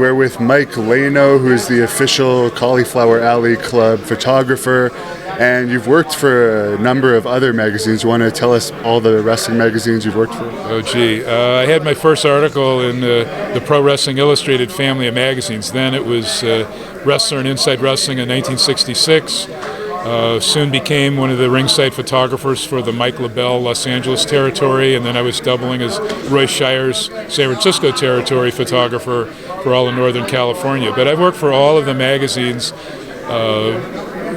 We're with Mike Lano, who's the official Cauliflower Alley Club photographer, and you've worked for a number of other magazines. You want to tell us all the wrestling magazines you've worked for? Oh, gee. I had my first article in the Pro Wrestling Illustrated family of magazines. Then it was Wrestler and Inside Wrestling in 1966. Soon became one of the ringside photographers for the Mike LaBelle Los Angeles territory, and then I was doubling as Roy Shire's San Francisco territory photographer for all of Northern California. But I've worked for all of the magazines,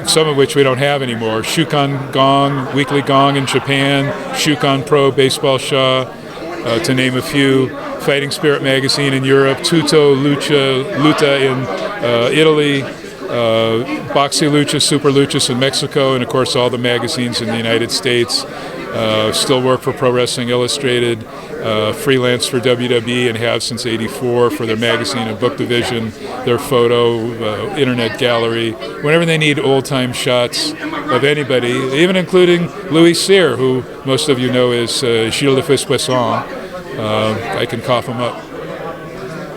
some of which we don't have anymore. Shukan Gong, Weekly Gong in Japan, Shukan Pro, Baseball Shaw, to name a few. Fighting Spirit magazine in Europe, Tutto Luta in Italy, Boxy Lucha, Super Luchas in Mexico, and of course all the magazines in the United States. Still work for Pro Wrestling Illustrated, freelance for WWE, and have since '84 for their magazine and book division, their photo, internet gallery, whenever they need old-time shots of anybody, even including Louis Cyr, who most of you know is Gilles de Fils-Poisson. I can cough him up.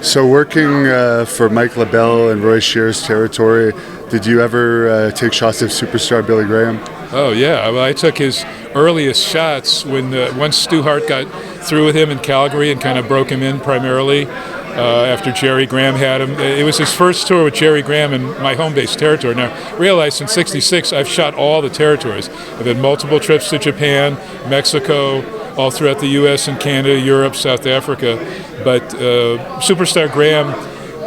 So working for Mike LaBelle and Roy Shire's territory, did you ever take shots of superstar Billy Graham? Oh, yeah. Well, I took his earliest shots when once Stu Hart got through with him in Calgary and kind of broke him in primarily after Jerry Graham had him. It was his first tour with Jerry Graham in my home-based territory. Now, realize in '66, I've shot all the territories. I've had multiple trips to Japan, Mexico, all throughout the U.S. and Canada, Europe, South Africa. But Superstar Graham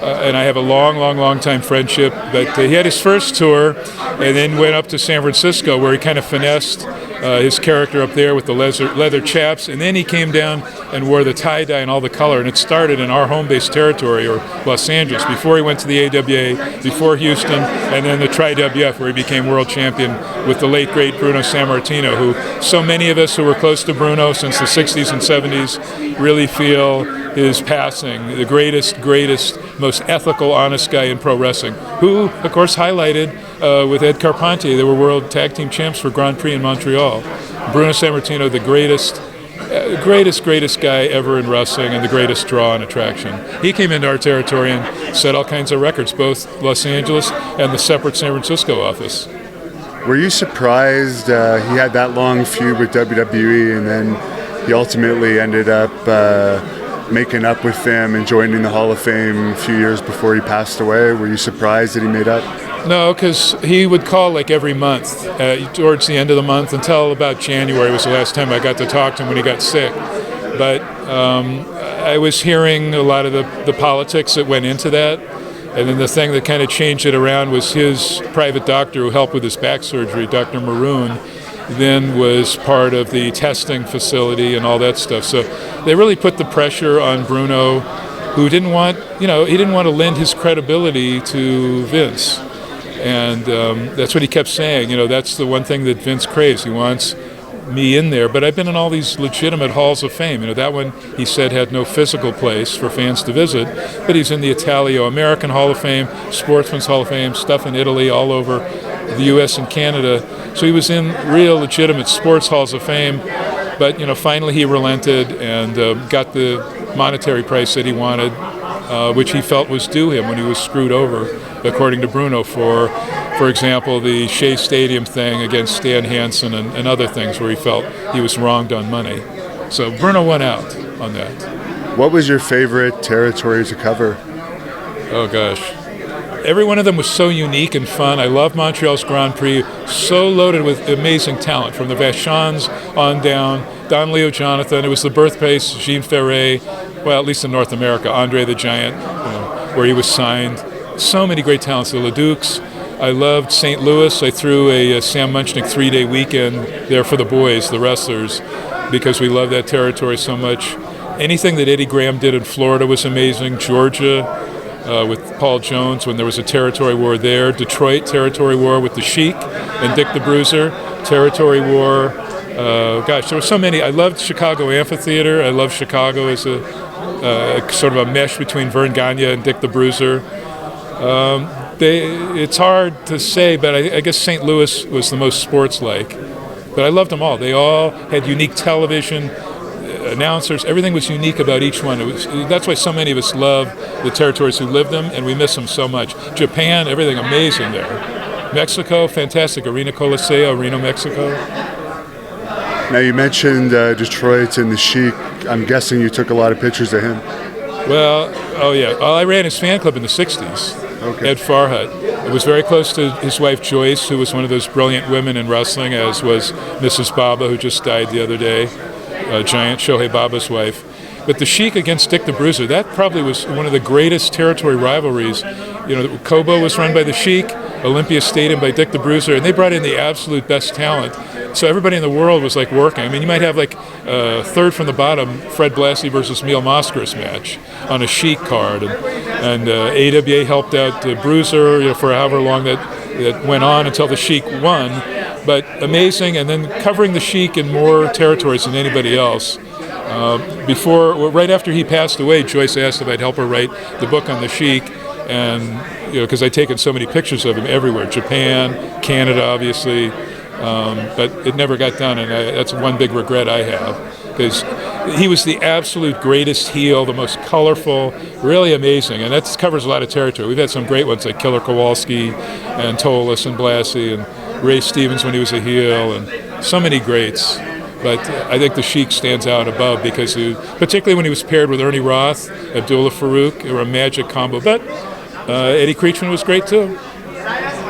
and I have a long time friendship. But he had his first tour and then went up to San Francisco where he kind of finessed his character up there with the leather chaps. And then he came down and wore the tie-dye and all the color. And it started in our home-based territory, or Los Angeles, before he went to the AWA, before Houston, and then the Tri-WF, where he became world champion with the late, great Bruno Sammartino, who so many of us who were close to Bruno since the 60s and 70s really feel is passing, the greatest, most ethical, honest guy in pro wrestling, who, of course, highlighted with Ed Carpentier. They were world tag team champs for Grand Prix in Montreal. Bruno Sammartino, the greatest guy ever in wrestling and the greatest draw and attraction. He came into our territory and set all kinds of records, both Los Angeles and the separate San Francisco office. Were you surprised he had that long feud with WWE and then he ultimately ended up making up with them and joining the Hall of Fame a few years before he passed away? Were you surprised that he made up? No, because he would call like every month, towards the end of the month, until about January was the last time I got to talk to him when he got sick. But I was hearing a lot of the politics that went into that. And then the thing that kind of changed it around was his private doctor who helped with his back surgery, Dr. Maroon, then was part of the testing facility and all that stuff. So they really put the pressure on Bruno, who didn't want to lend his credibility to Vince. And that's what he kept saying. That's the one thing that Vince craves. He wants me in there. But I've been in all these legitimate halls of fame. That one, he said, had no physical place for fans to visit. But he's in the Italio-American Hall of Fame, Sportsman's Hall of Fame, stuff in Italy, all over the U.S. and Canada. So he was in real legitimate sports halls of fame. But, finally he relented and got the monetary price that he wanted, which he felt was due him when he was screwed over, according to Bruno, for example, the Shea Stadium thing against Stan Hansen and other things where he felt he was wronged on money. So Bruno went out on that. What was your favorite territory to cover? Oh, gosh. Every one of them was so unique and fun. I love Montreal's Grand Prix, so loaded with amazing talent, from the Vachons on down, Don Leo Jonathan. It was the birthplace, Jean Ferret, well, at least in North America, Andre the Giant, where he was signed. So many great talents, the LeDukes. I loved St. Louis. I threw a Sam Munchnick 3-day weekend there for the boys, the wrestlers, because we love that territory so much. Anything that Eddie Graham did in Florida was amazing. Georgia, with Paul Jones when there was a territory war there. Detroit, territory war with the Sheik and Dick the Bruiser. Territory war. There were so many. I loved Chicago Amphitheater. I loved Chicago as a sort of a mesh between Vern Gagne and Dick the Bruiser. It's hard to say, but I guess St. Louis was the most sports-like. But I loved them all. They all had unique television. announcers, everything was unique about each one. That's why so many of us love the territories who lived them, and we miss them so much. Japan, everything amazing there. Mexico, fantastic. Arena Coliseo, Reno, Mexico. Now you mentioned Detroit and the Sheik. I'm guessing you took a lot of pictures of him. Well, oh yeah. Well, I ran his fan club in the 60s at Farhut. It was very close to his wife Joyce, who was one of those brilliant women in wrestling, as was Mrs. Baba, who just died the other day, giant Shohei Baba's wife. But the Sheik against Dick the Bruiser, that probably was one of the greatest territory rivalries. You know, Kobo was run by the Sheik, Olympia Stadium by Dick the Bruiser, and they brought in the absolute best talent. So everybody in the world was like working. I mean, you might have like third from the bottom, Fred Blassie versus Mil Mascaras match on a Sheik card, and AWA helped out Bruiser, you know, for however long that went on until the Sheik won. But amazing, and then covering the Sheik in more territories than anybody else. Right after he passed away, Joyce asked if I'd help her write the book on the Sheik, and you know, because I'd taken so many pictures of him everywhere, Japan, Canada, obviously. But it never got done, and that's one big regret I have, because he was the absolute greatest heel, the most colorful, really amazing, and that covers a lot of territory. We've had some great ones like Killer Kowalski and Tolis and Blassie and Ray Stevens when he was a heel, and so many greats. But I think the Sheik stands out above because, particularly when he was paired with Ernie Roth, Abdullah Farouk, they were a magic combo. But Eddie Creechman was great too.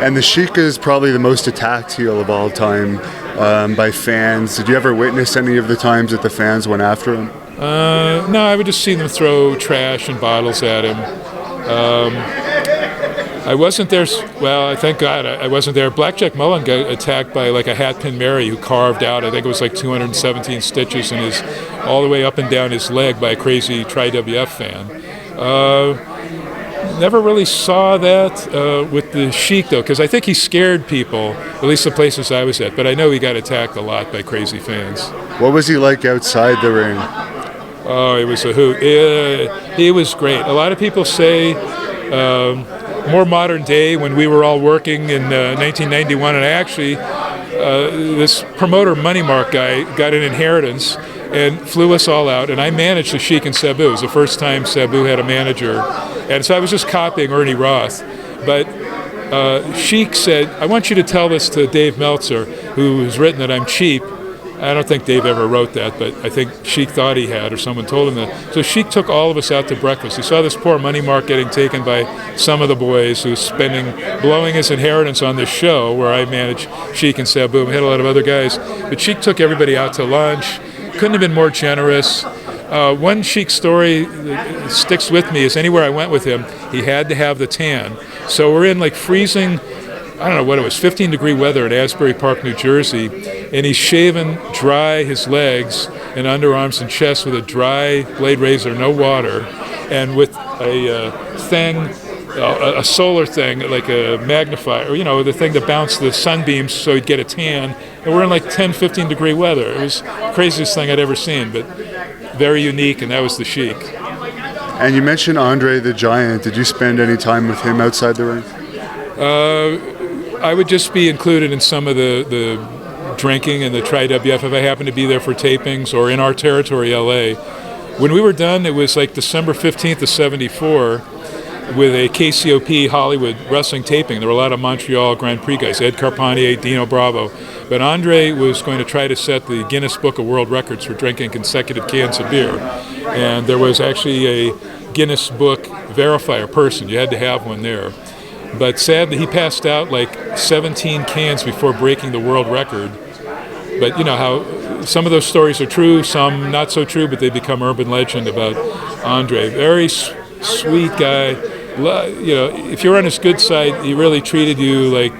And the Sheik is probably the most attacked heel of all time by fans. Did you ever witness any of the times that the fans went after him? No, I would just see them throw trash and bottles at him. I wasn't there. Well, thank God I wasn't there. Blackjack Mullen got attacked by like a Hatpin Mary who carved out, I think it was like 217 stitches in all the way up and down his leg by a crazy Tri-WF fan. Never really saw that with the Sheik, though, because I think he scared people, at least the places I was at. But I know he got attacked a lot by crazy fans. What was he like outside the ring? Oh, it was a hoot. He was great. A lot of people say more modern day when we were all working in 1991, and I actually, this promoter Money Mark guy got an inheritance and flew us all out, and I managed the Sheik and Sabu. It was the first time Sabu had a manager, and so I was just copying Ernie Roth. But Sheik said, I want you to tell this to Dave Meltzer, who has written that I'm cheap. I don't think Dave ever wrote that, but I think Sheik thought he had, or someone told him that. So Sheik took all of us out to breakfast. He saw this poor Money Mark getting taken by some of the boys who was blowing his inheritance on this show where I managed Sheik and Sabu. We had a lot of other guys. But Sheik took everybody out to lunch. Couldn't have been more generous. One Sheik story that sticks with me is anywhere I went with him, he had to have the tan. So we're in like freezing, I don't know what it was, 15-degree weather at Asbury Park, New Jersey, and he's shaving dry his legs and underarms and chest with a dry blade razor, no water, and with a thing, a solar thing, like a magnifier, you know, the thing that bounced the sunbeams so he'd get a tan. And we're in like 10, 15-degree weather. It was the craziest thing I'd ever seen, but very unique, and that was the Sheik. And you mentioned Andre the Giant. Did you spend any time with him outside the ring? I would just be included in some of the drinking and the Tri-WF if I happened to be there for tapings or in our territory, LA. When we were done, it was like December 15th of 74 with a KCOP Hollywood wrestling taping. There were a lot of Montreal Grand Prix guys, Ed Carpentier, Dino Bravo. But Andre was going to try to set the Guinness Book of World Records for drinking consecutive cans of beer. And there was actually a Guinness Book verifier person. You had to have one there. But sadly, he passed out like 17 cans before breaking the world record. But you know how some of those stories are true, some not so true, but they become urban legend about Andre. Very sweet guy. You know, if you're on his good side, he really treated you like,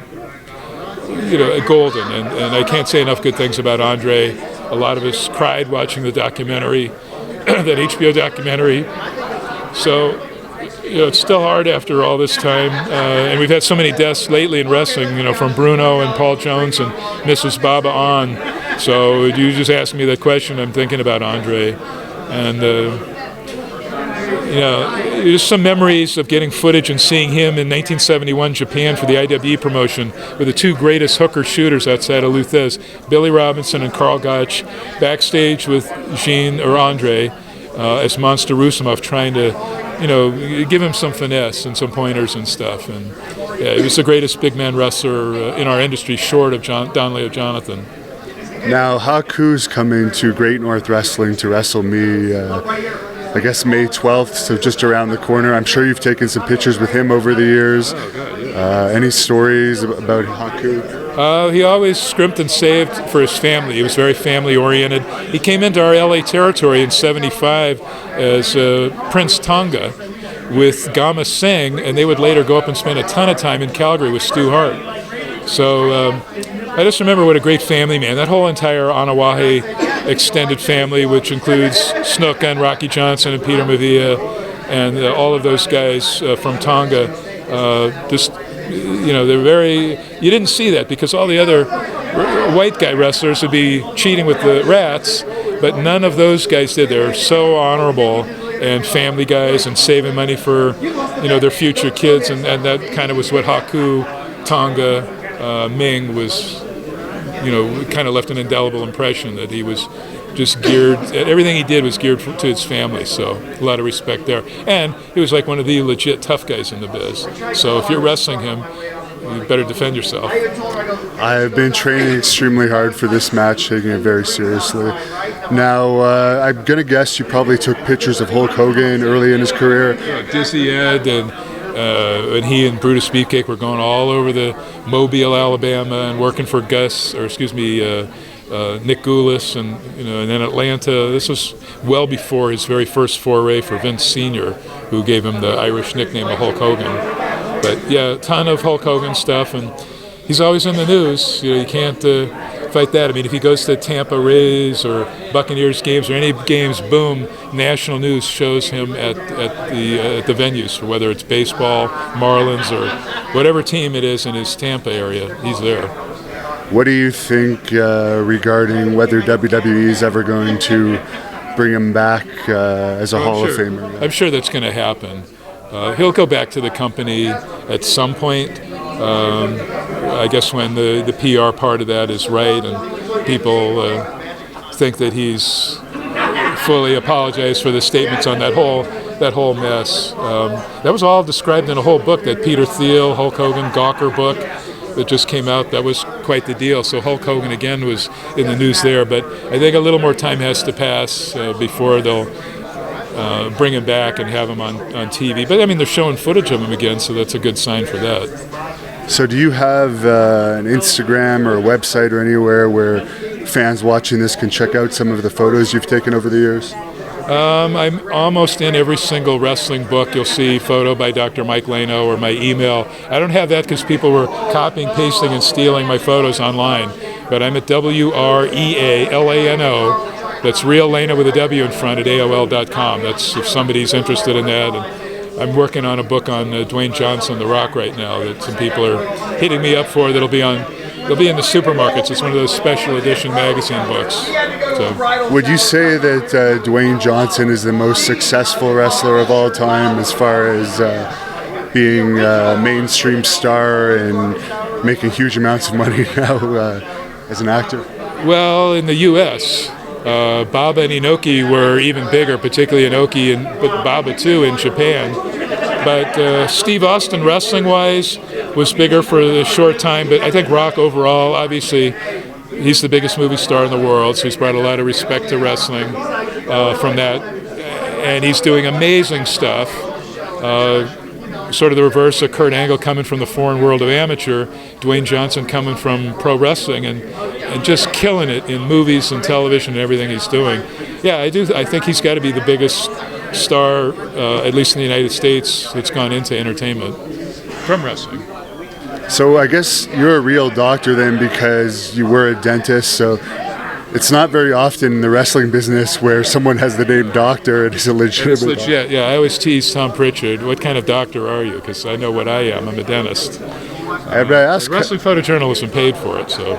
you know, golden. And I can't say enough good things about Andre. A lot of us cried watching the documentary, that HBO documentary. So, you know, it's still hard after all this time. And we've had so many deaths lately in wrestling, you know, from Bruno and Paul Jones and Mrs. Baba on. So you just asked me that question. I'm thinking about Andre. And there's some memories of getting footage and seeing him in 1971 Japan for the IWE promotion with the two greatest hooker shooters outside of Luthez, Billy Robinson and Karl Gotch, backstage with Jean or Andre as Monster Rusimov, trying to, give him some finesse and some pointers and stuff. And yeah, he was the greatest big man wrestler in our industry, short of Don Leo Jonathan. Now, Haku's coming to Great North Wrestling to wrestle me, I guess May 12th, so just around the corner. I'm sure you've taken some pictures with him over the years. Oh, God, yeah. Any stories about Haku? He always scrimped and saved for his family. He was very family-oriented. He came into our LA territory in '75 as Prince Tonga with Gama Singh, and they would later go up and spend a ton of time in Calgary with Stu Hart. So I just remember what a great family man. That whole entire Anawahe extended family, which includes Snook and Rocky Johnson and Peter Mavia and all of those guys from Tonga. They're very, you didn't see that because all the other white guy wrestlers would be cheating with the rats, but none of those guys did. They're so honorable and family guys and saving money for, their future kids, and that kind of was what Haku, Tonga, Ming was, kind of left an indelible impression that he was just geared, everything he did was geared to his family, so a lot of respect there. And he was like one of the legit tough guys in the biz. So if you're wrestling him, you better defend yourself. I've been training extremely hard for this match, taking it very seriously. Now, I'm going to guess you probably took pictures of Hulk Hogan early in his career. Dizzy Ed and he and Brutus Beefcake were going all over the Mobile, Alabama, and working for Nick Goulas, and then Atlanta. This was well before his very first foray for Vince Sr., who gave him the Irish nickname of Hulk Hogan. But yeah, a ton of Hulk Hogan stuff, and he's always in the news. You can't fight that. I mean, if he goes to Tampa Rays or Buccaneers games or any games, boom, national news shows him at the venues, whether it's baseball, Marlins, or whatever team it is in his Tampa area. He's there. What do you think regarding whether WWE is ever going to bring him back as a Hall of Famer? I'm sure that's going to happen. He'll go back to the company at some point. I guess when the PR part of that is right and people think that he's fully apologized for the statements on that whole mess. That was all described in a whole book, that Peter Thiel, Hulk Hogan, Gawker book that just came out. That was quite the deal. So Hulk Hogan again was in the news there, but I think a little more time has to pass before they'll bring him back and have him on TV. But I mean, they're showing footage of him again, so that's a good sign for that. So do you have an Instagram or a website or anywhere where fans watching this can check out some of the photos you've taken over the years? I'm almost in every single wrestling book. You'll see photo by Dr. Mike Lano or my email. I don't have that because people were copying, pasting, and stealing my photos online. But I'm at WREALANO. That's Real Lano with a W in front at AOL.com. That's if somebody's interested in that. And I'm working on a book on Dwayne Johnson, The Rock, right now that some people are hitting me up for. They'll be in the supermarkets. It's one of those special edition magazine books. So. Would you say that Dwayne Johnson is the most successful wrestler of all time as far as being a mainstream star and making huge amounts of money now as an actor? Well, in the U.S., Baba and Inoki were even bigger, particularly Inoki, but Baba too in Japan. But Steve Austin, wrestling-wise, was bigger for a short time. But I think Rock overall, obviously, he's the biggest movie star in the world, so he's brought a lot of respect to wrestling from that. And he's doing amazing stuff. Sort of the reverse of Kurt Angle coming from the foreign world of amateur, Dwayne Johnson coming from pro wrestling and just killing it in movies and television and everything he's doing. Yeah, I think he's got to be the biggest star, at least in the United States, that's gone into entertainment from wrestling. So I guess you're a real doctor then because you were a dentist, so it's not very often in the wrestling business where someone has the name doctor and is a legitimate It's legit, yeah. I always tease Tom Pritchard, what kind of doctor are you? Because I know what I am. I'm a dentist. Wrestling photojournalism paid for it, so.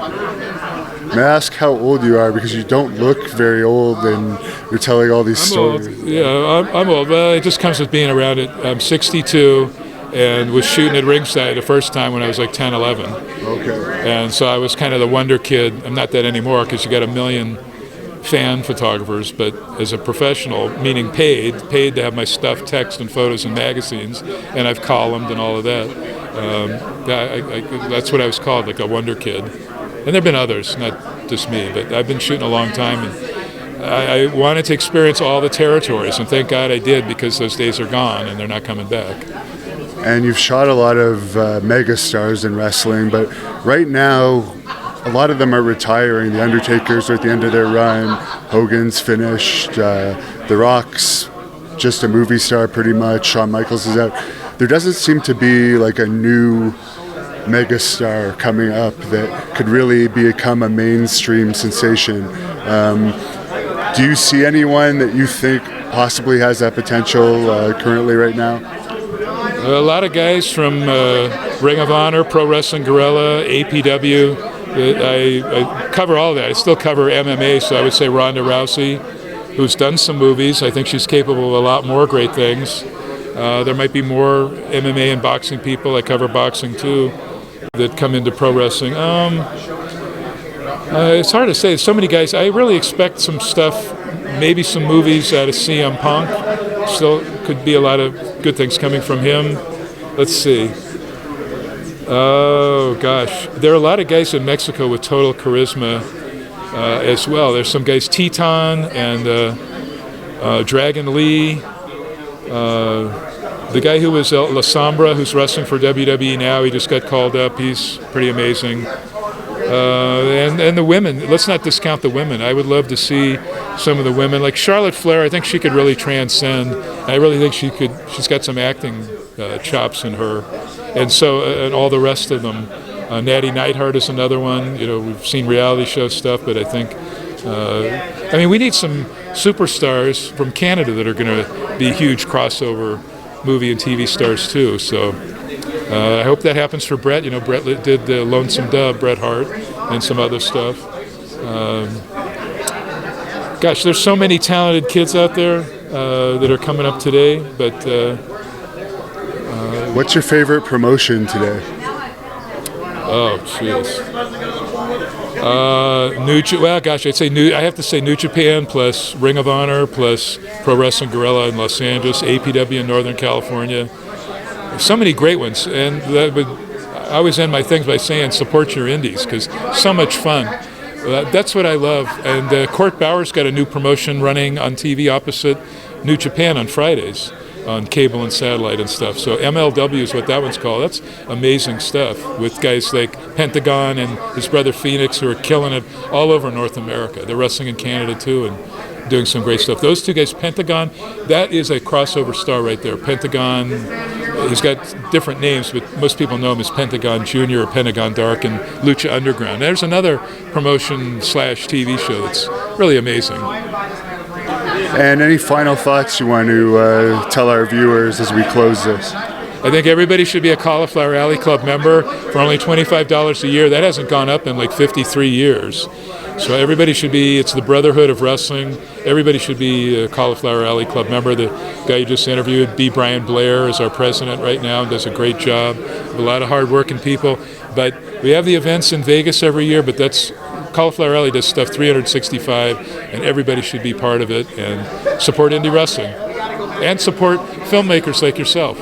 May I ask how old you are, because you don't look very old and you're telling all these stories. Old. Yeah, I'm old. Well, it just comes with being around it. I'm 62 and was shooting at ringside the first time when I was like 10, 11. Okay. And so I was kind of the wonder kid. I'm not that anymore because you got a million fan photographers, but as a professional, meaning paid to have my stuff, text and photos in magazines, and I've columned and all of that. That's what I was called, like a wonder kid. And there have been others, not just me, but I've been shooting a long time, and I wanted to experience all the territories, and thank God I did, because those days are gone and they're not coming back. And you've shot a lot of mega stars in wrestling, but right now, a lot of them are retiring. The Undertakers are at the end of their run. Hogan's finished. The Rock's just a movie star pretty much. Shawn Michaels is out. There doesn't seem to be like a new megastar coming up that could really become a mainstream sensation. Do you see anyone that you think possibly has that potential currently right now? A lot of guys from Ring of Honor, Pro Wrestling Guerrilla, APW. I cover all of that. I still cover MMA, so I would say Ronda Rousey, who's done some movies. I think she's capable of a lot more great things. There might be more MMA and boxing people. I cover boxing too, that come into pro wrestling. It's hard to say. So many guys. I really expect some stuff, maybe some movies out of CM Punk. Still could be a lot of good things coming from him. Let's see. Oh, gosh. There are a lot of guys in Mexico with total charisma as well. There's some guys, Teton and Dragon Lee. The guy who was La Sombra, who's wrestling for WWE now, he just got called up. He's pretty amazing. And the women, let's not discount the women. I would love to see some of the women. Like Charlotte Flair, I think she could really transcend. I really think she's got some acting chops in her. And so, and all the rest of them. Natty Neidhart is another one. You know, we've seen reality show stuff, but I think, we need some superstars from Canada that are going to be huge crossover movie and TV stars too. So I hope that happens for Bret. You know, Bret did the Lonesome Dove, Bret Hart, and some other stuff. Gosh, there's so many talented kids out there that are coming up today, but... What's your favorite promotion today? Oh, jeez. I'd say I have to say New Japan plus Ring of Honor plus Pro Wrestling Guerrilla in Los Angeles, APW in Northern California. So many great ones, and I always end my things by saying support your indies, because so much fun. That's what I love. And Court Bauer's got a new promotion running on TV opposite New Japan on Fridays, on cable and satellite and stuff. So MLW is what that one's called. That's amazing stuff with guys like Pentagon and his brother Phoenix, who are killing it all over North America. They're wrestling in Canada too and doing some great stuff. Those two guys, Pentagon, that is a crossover star right there. Pentagon, he's got different names, but most people know him as Pentagon Jr. or Pentagon Dark and Lucha Underground. There's another promotion/TV show that's really amazing. And any final thoughts you want to tell our viewers as we close this? I think everybody should be a Cauliflower Alley Club member for only $25 a year. That hasn't gone up in like 53 years. So everybody should be, it's the Brotherhood of Wrestling. Everybody should be a Cauliflower Alley Club member. The guy you just interviewed, B. Brian Blair, is our president right now and does a great job. A lot of hard-working people. But we have the events in Vegas every year, but that's Cauliflower Alley does stuff 365, and everybody should be part of it and support indie wrestling and support filmmakers like yourself.